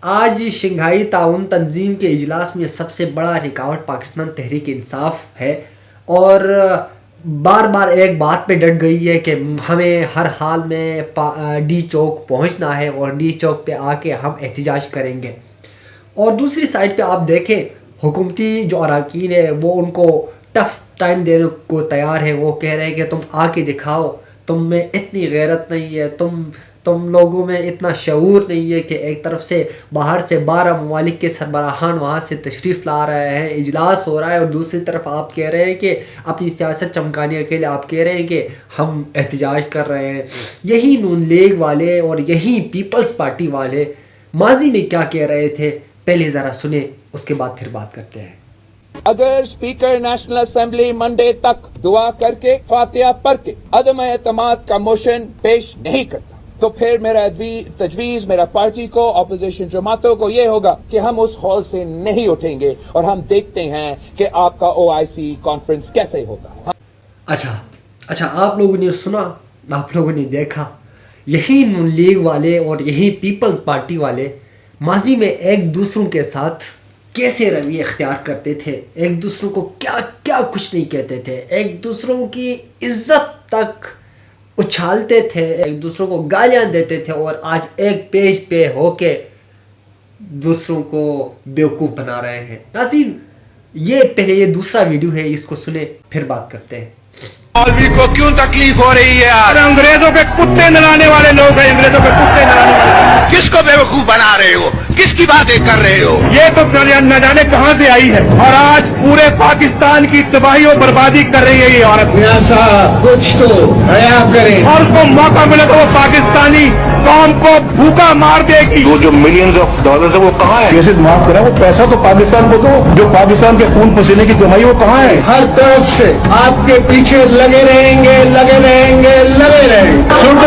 آج شنگھائی تعاون تنظیم کے اجلاس میں سب سے بڑا رکاوٹ پاکستان تحریک انصاف ہے، اور بار بار ایک بات پہ ڈٹ گئی ہے کہ ہمیں ہر حال میں ڈی چوک پہنچنا ہے اور ڈی چوک پہ آ کے ہم احتجاج کریں گے۔ اور دوسری سائڈ پہ آپ دیکھیں حکومتی جو اراکین ہے وہ ان کو ٹف ٹائم دینے کو تیار ہے، وہ کہہ رہے ہیں کہ تم آ کے دکھاؤ، تم میں اتنی غیرت نہیں ہے، تم لوگوں میں اتنا شعور نہیں ہے کہ ایک طرف سے باہر سے 12 ممالک کے سربراہان وہاں سے تشریف لا رہے ہیں، اجلاس ہو رہا ہے، اور دوسری طرف آپ کہہ رہے ہیں کہ اپنی سیاست چمکانے کے لیے آپ کہہ رہے ہیں کہ ہم احتجاج کر رہے ہیں۔ یہی نون لیگ والے اور یہی پیپلز پارٹی والے ماضی میں کیا کہہ رہے تھے، پہلے ذرا سنیں، اس کے بعد پھر بات کرتے ہیں۔ اگر اسپیکر نیشنل اسمبلی منڈے تک دعا کر کے فاتحہ پڑھ کے عدم اعتماد کا موشن پیش نہیں کرتا تو پھر میرا تجویز میرا پارٹی کو، اپوزیشن جماعتوں کو یہ ہوگا کہ ہم اس ہال سے نہیں اٹھیں گے، اور ہم دیکھتے ہیں کہ آپ کا OIC کانفرنس کیسے ہوتا ہے۔ اچھا آپ لوگوں نے سنا، آپ لوگوں نے دیکھا، یہی نون لیگ والے اور یہی پیپلز پارٹی والے ماضی میں ایک دوسروں کے ساتھ کیسے رویے اختیار کرتے تھے، ایک دوسروں کو کیا کچھ نہیں کہتے تھے، ایک دوسروں کی عزت تک اچھالتے تھے، ایک دوسروں کو گالیاں دیتے تھے، اور آج ایک پیج پہ ہو کے دوسروں کو بیوقوف بنا رہے ہیں۔ ناظرین یہ پہلے یہ دوسرا ویڈیو ہے، اس کو سنیں پھر بات کرتے ہیں۔ مولوی کو کیوں تکلیف ہو رہی ہے یار؟ انگریزوں کے کتے نلانے والے لوگ ہیں، انگریزوں کے کتے نلانے والے۔ کس کو بیوقوف بنا رہے ہو؟ کس کی باتیں کر رہے ہو؟ یہ تو نہ جانے کہاں سے آئی ہے، اور آج پورے پاکستان کی تباہی و بربادی کر رہی ہے یہ عورت۔ صاحب کچھ تو حیا کریں، اور اس کو موقع ملے تو وہ پاکستانی قوم کو بھوکا مار دے گی۔ وہ جو ملینز آف ڈالرز ہے وہ کہاں ہے؟ کیسے معاف کریں، وہ پیسہ تو پاکستان کو دو، جو پاکستان کے خون پسینے کی کمائی وہ کہاں ہے؟ ہر طرف سے آپ کے پیچھے لگے رہیں گے۔ سوئٹزرلینڈ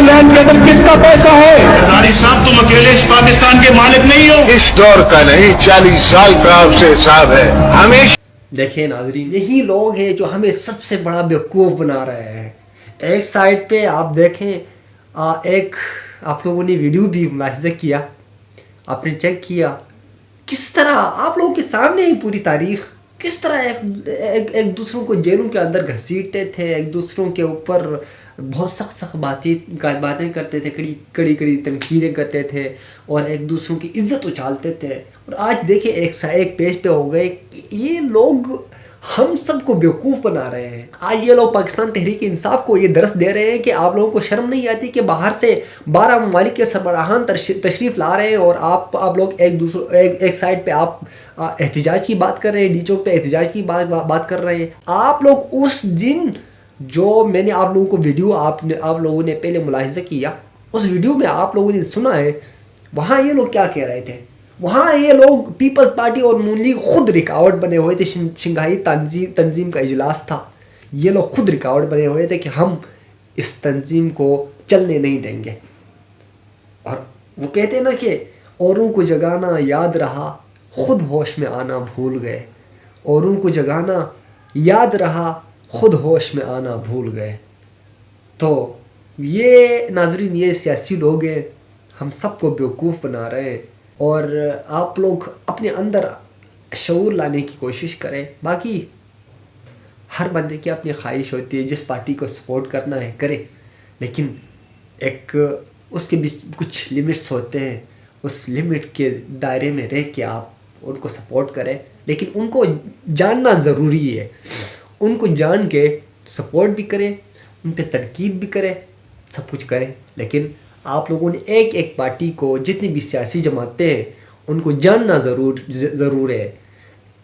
لینڈ کے اندر کس کا پیسہ ہے؟ سرداری صاحب تم اکیلے اس پاکستان کے مالک نہیں ہو، اس دور کا نہیں، 40 سال کا آپ سے حساب ہے۔ ہمیشہ دیکھیں ناظرین، یہی لوگ ہیں جو ہمیں سب سے بڑا بیوقوف بنا رہے ہیں۔ ایک سائڈ پہ آپ دیکھیں، ایک آپ لوگوں نے ویڈیو بھی ملاحظہ کیا، آپ نے چیک کیا کس طرح آپ لوگوں کے سامنے ہی پوری تاریخ، کس طرح ایک دوسروں کو جیلوں کے اندر گھسیٹتے تھے، ایک دوسروں کے اوپر بہت سخت باتیں کرتے تھے، کڑی تنقیدیں کرتے تھے، اور ایک دوسروں کی عزت اچھالتے تھے۔ اور آج دیکھیں ایک پیج پہ ہو گئے، یہ لوگ ہم سب کو بیوقوف بنا رہے ہیں۔ آج یہ لوگ پاکستان تحریک انصاف کو یہ درس دے رہے ہیں کہ آپ لوگوں کو شرم نہیں آتی کہ باہر سے 12 ممالک کے سربراہان تشریف لا رہے ہیں، اور آپ لوگ ایک سائڈ پہ آپ احتجاج کی بات کر رہے ہیں، ڈی چوک پہ احتجاج کی بات کر رہے ہیں۔ آپ لوگ اس دن جو میں نے آپ لوگوں کو ویڈیو آپ لوگوں نے پہلے ملاحظہ کیا، اس ویڈیو میں آپ لوگوں نے سنا ہے وہاں یہ لوگ کیا کہہ رہے تھے۔ وہاں یہ لوگ پیپلز پارٹی اور نون لیگ خود رکاوٹ بنے ہوئے تھے، شنگھائی تنظیم کا اجلاس تھا، یہ لوگ خود رکاوٹ بنے ہوئے تھے کہ ہم اس تنظیم کو چلنے نہیں دیں گے۔ اور وہ کہتے ہیں نا کہ اوروں کو جگانا یاد رہا، خود ہوش میں آنا بھول گئے، اوروں کو جگانا یاد رہا، خود ہوش میں آنا بھول گئے۔ تو یہ ناظرین یہ سیاسی لوگ ہیں، ہم سب کو بیوقوف بنا رہے ہیں، اور آپ لوگ اپنے اندر شعور لانے کی کوشش کریں۔ باقی ہر بندے کی اپنی خواہش ہوتی ہے، جس پارٹی کو سپورٹ کرنا ہے کرے، لیکن ایک اس کے بھی کچھ لمٹس ہوتے ہیں، اس لمٹ کے دائرے میں رہ کے آپ ان کو سپورٹ کریں، لیکن ان کو جاننا ضروری ہے، ان کو جان کے سپورٹ بھی کریں، ان پہ تنقید بھی کریں، سب کچھ کریں، لیکن آپ لوگوں نے ایک پارٹی کو، جتنی بھی سیاسی جماعتیں ہیں ان کو جاننا ضرور ہے،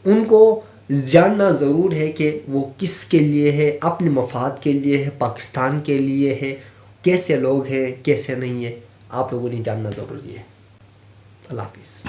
ان کو جاننا ضرور ہے کہ وہ کس کے لیے ہے، اپنے مفاد کے لیے ہے، پاکستان کے لیے ہے، کیسے لوگ ہیں کیسے نہیں ہے، آپ لوگوں نے جاننا ضروری ہے۔ اللہ حافظ۔